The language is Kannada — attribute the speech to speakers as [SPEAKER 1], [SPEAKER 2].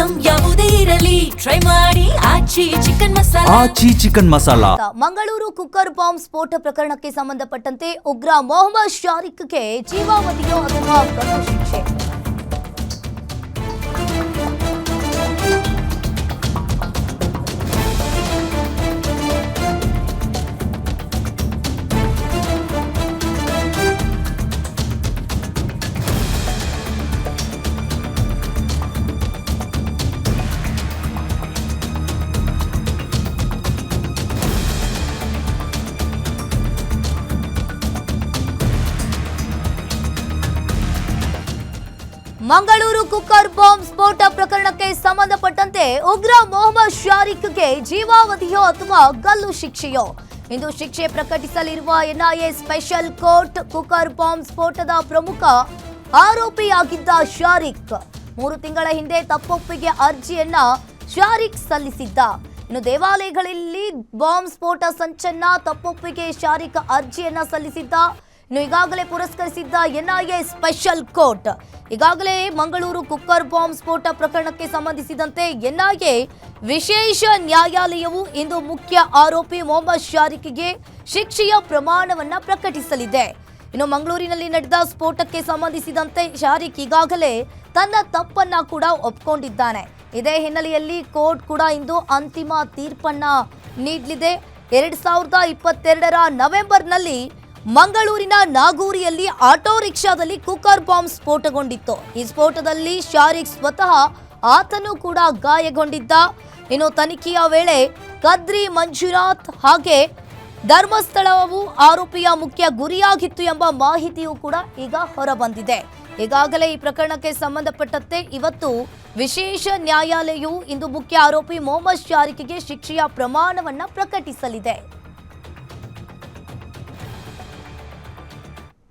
[SPEAKER 1] ಐಟಂ ಯಾವುದೇ ಇರಲಿ ಟ್ರೈ ಮಾಡಿ Aachi chicken masala.
[SPEAKER 2] Mangaluru cooker bomb ಸ್ಫೋಟ ಪ್ರಕರಣಕ್ಕೆ ಸಂಬಂಧಪಟ್ಟಂತೆ ಉಗ್ರ ಮೊಹಮ್ಮದ್ ಶಾರಿಕ್ಗೆ ಜೀವಾವಧಿಯೋ ಅಥವಾ ಕಠಿಣ ಶಿಕ್ಷೆ. ಮಂಗಳೂರು ಕುಕ್ಕರ್ ಬಾಂಬ್ ಸ್ಫೋಟ ಪ್ರಕರಣಕ್ಕೆ ಸಂಬಂಧಪಟ್ಟಂತೆ ಉಗ್ರ ಮೊಹಮ್ಮದ್ ಶಾರಿಕ್ಗೆ ಜೀವಾವಧಿಯೋ ಅಥವಾ ಗಲ್ಲು ಶಿಕ್ಷೆಯೋ ಇಂದು ಶಿಕ್ಷೆ ಪ್ರಕಟಿಸಲಿರುವ NIA special court. Cooker bomb ಸ್ಫೋಟದ ಪ್ರಮುಖ ಆರೋಪಿಯಾಗಿದ್ದ ಶಾರಿಕ್ 3 ತಿಂಗಳ ಹಿಂದೆ ತಪ್ಪೊಪ್ಪಿಗೆ ಅರ್ಜಿಯನ್ನ ಶಾರಿಕ್ ಸಲ್ಲಿಸಿದ್ದ. ಇನ್ನು ದೇವಾಲಯಗಳಲ್ಲಿ ಬಾಂಬ್ ಸ್ಫೋಟ ಸಂಚನ್ನ ತಪ್ಪೊಪ್ಪಿಗೆ ಶಾರಿಕ್ ಅರ್ಜಿಯನ್ನ ಸಲ್ಲಿಸಿದ್ದ. ಇನ್ನು ಈಗಾಗಲೇ ಪುರಸ್ಕರಿಸಿದ್ದ ಎನ್ಐಎ ಸ್ಪೆಷಲ್ ಕೋರ್ಟ್ ಈಗಾಗಲೇ ಮಂಗಳೂರು ಕುಕ್ಕರ್ ಬಾಂಬ್ ಸ್ಫೋಟ ಪ್ರಕರಣಕ್ಕೆ ಸಂಬಂಧಿಸಿದಂತೆ ಎನ್ಐಎ ವಿಶೇಷ ನ್ಯಾಯಾಲಯವು ಇಂದು ಮುಖ್ಯ ಆರೋಪಿ ಮೊಹಮ್ಮದ್ ಶಾರಿಕ್ಗೆ ಶಿಕ್ಷೆಯ ಪ್ರಮಾಣವನ್ನ ಪ್ರಕಟಿಸಲಿದೆ. ಇನ್ನು ಮಂಗಳೂರಿನಲ್ಲಿ ನಡೆದ ಸ್ಫೋಟಕ್ಕೆ ಸಂಬಂಧಿಸಿದಂತೆ ಶಾರಿಕ್ ಈಗಾಗಲೇ ತನ್ನ ತಪ್ಪನ್ನ ಕೂಡ ಒಪ್ಪಿಕೊಂಡಿದ್ದಾನೆ. ಇದೇ ಹಿನ್ನೆಲೆಯಲ್ಲಿ ಕೋರ್ಟ್ ಕೂಡ ಇಂದು ಅಂತಿಮ ತೀರ್ಪನ್ನ ನೀಡಲಿದೆ. 2022ರ ನವೆಂಬರ್ನಲ್ಲಿ ಮಂಗಳೂರಿನ ನಾಗೂರಿಯಲ್ಲಿ ಆಟೋ ರಿಕ್ಷಾದಲ್ಲಿ ಕುಕ್ಕರ್ ಬಾಂಬ್ ಸ್ಫೋಟಗೊಂಡಿತ್ತು. ಈ ಸ್ಫೋಟದಲ್ಲಿ ಶಾರಿಕ್ ಸ್ವತಃ ಆತನು ಕೂಡ ಗಾಯಗೊಂಡಿದ್ದ. ಇನ್ನು ತನಿಖೆಯ ವೇಳೆ ಕದ್ರಿ ಮಂಜುನಾಥ್ ಹಾಗೆ ಧರ್ಮಸ್ಥಳವು ಆರೋಪಿಯ ಮುಖ್ಯ ಗುರಿಯಾಗಿತ್ತು ಎಂಬ ಮಾಹಿತಿಯೂ ಕೂಡ ಈಗ ಹೊರಬಂದಿದೆ. ಈಗಾಗಲೇ ಈ ಪ್ರಕರಣಕ್ಕೆ ಸಂಬಂಧಪಟ್ಟಂತೆ ಇವತ್ತು ವಿಶೇಷ ನ್ಯಾಯಾಲಯವು ಇಂದು ಮುಖ್ಯ ಆರೋಪಿ ಮೊಹಮ್ಮದ್ ಶಾರಿಕ್ಗೆ ಶಿಕ್ಷೆಯ ಪ್ರಮಾಣವನ್ನ ಪ್ರಕಟಿಸಲಿದೆ.